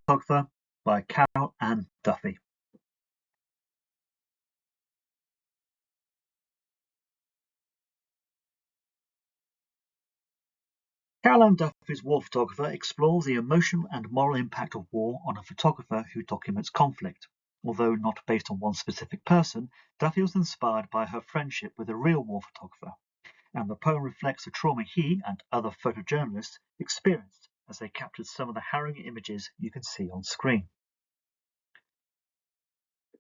Photographer by Carol Ann Duffy. Carol Ann Duffy's War Photographer explores the emotional and moral impact of war on a photographer who documents conflict. Although not based on one specific person, Duffy was inspired by her friendship with a real war photographer, and the poem reflects the trauma he and other photojournalists experienced as they captured some of the harrowing images you can see on screen.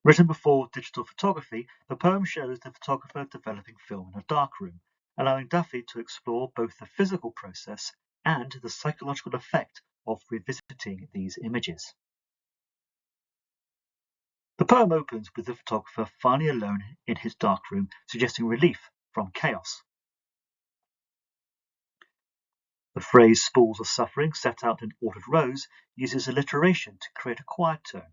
Written before digital photography, the poem shows the photographer developing film in a darkroom, allowing Duffy to explore both the physical process and the psychological effect of revisiting these images. The poem opens with the photographer finally alone in his darkroom, suggesting relief from chaos. The phrase "spools of suffering" set out in ordered rows uses alliteration to create a quiet tone,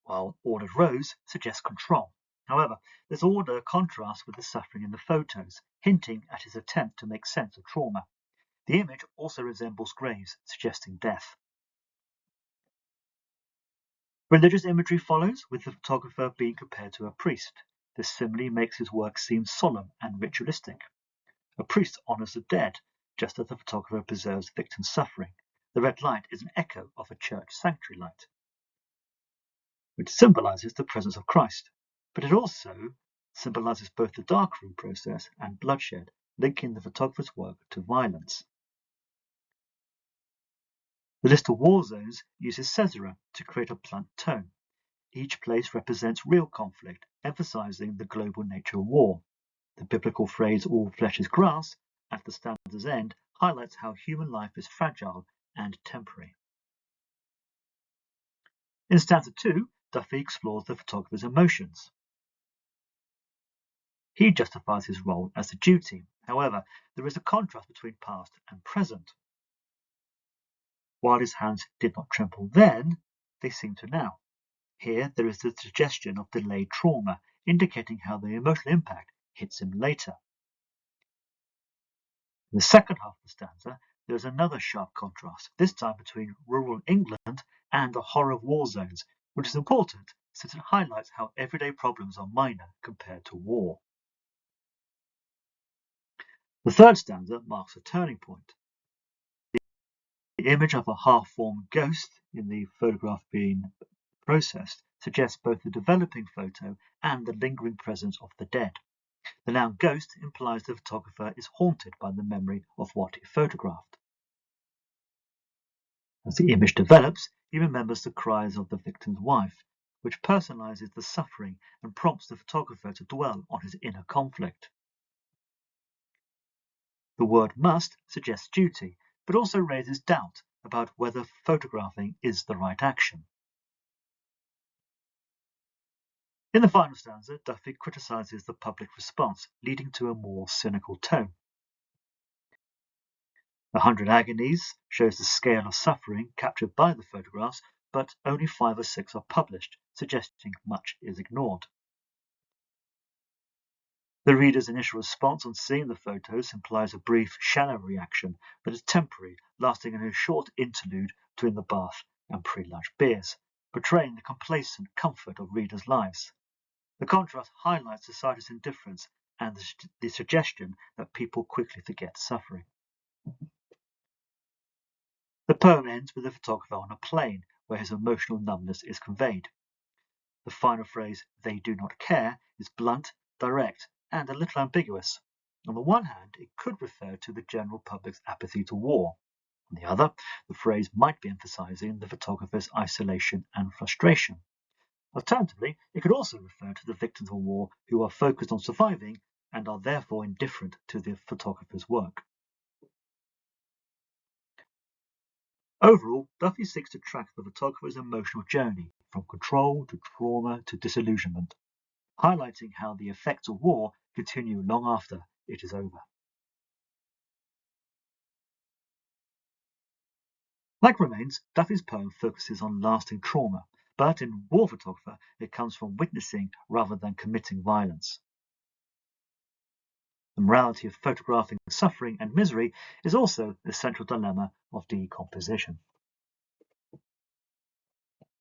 while ordered rows suggest control. However, this order contrasts with the suffering in the photos, hinting at his attempt to make sense of trauma. The image also resembles graves, suggesting death. Religious imagery follows, with the photographer being compared to a priest. This simile makes his work seem solemn and ritualistic. A priest honors the dead, just as the photographer preserves victims' suffering. The red light is an echo of a church sanctuary light, which symbolizes the presence of Christ, but it also symbolizes both the darkroom process and bloodshed, linking the photographer's work to violence. The list of war zones uses caesura to create a blunt tone. Each place represents real conflict, emphasizing the global nature of war. The biblical phrase "all flesh is grass" at the stanza's end highlights how human life is fragile and temporary. In stanza 2, Duffy explores the photographer's emotions. He justifies his role as a duty. However, there is a contrast between past and present. While his hands did not tremble then, they seem to now. Here there is the suggestion of delayed trauma, indicating how the emotional impact hits him later. In the second half of the stanza, there is another sharp contrast, this time between rural England and the horror of war zones, which is important since it highlights how everyday problems are minor compared to war. The third stanza marks a turning point. The image of a half-formed ghost in the photograph being processed suggests both the developing photo and the lingering presence of the dead. The noun "ghost" implies the photographer is haunted by the memory of what he photographed. As the image develops, he remembers the cries of the victim's wife, which personalizes the suffering and prompts the photographer to dwell on his inner conflict. The word "must" suggests duty, but also raises doubt about whether photographing is the right action. In the final stanza, Duffy criticizes the public response, leading to a more cynical tone. 100 Agonies shows the scale of suffering captured by the photographs, but only 5 or 6 are published, suggesting much is ignored. The reader's initial response on seeing the photos implies a brief, shallow reaction that is temporary, lasting in a short interlude between the bath and pre-lunch beers, portraying the complacent comfort of readers' lives. The contrast highlights society's indifference and the suggestion that people quickly forget suffering. The poem ends with the photographer on a plane, where his emotional numbness is conveyed. The final phrase, "they do not care," is blunt, direct, and a little ambiguous. On the one hand, it could refer to the general public's apathy to war. On the other, the phrase might be emphasizing the photographer's isolation and frustration. Alternatively, it could also refer to the victims of war who are focused on surviving and are therefore indifferent to the photographer's work. Overall, Duffy seeks to track the photographer's emotional journey from control to trauma to disillusionment, highlighting how the effects of war continue long after it is over. Like Remains, Duffy's poem focuses on lasting trauma, but in War Photographer, it comes from witnessing rather than committing violence. The morality of photographing suffering and misery is also the central dilemma of decomposition.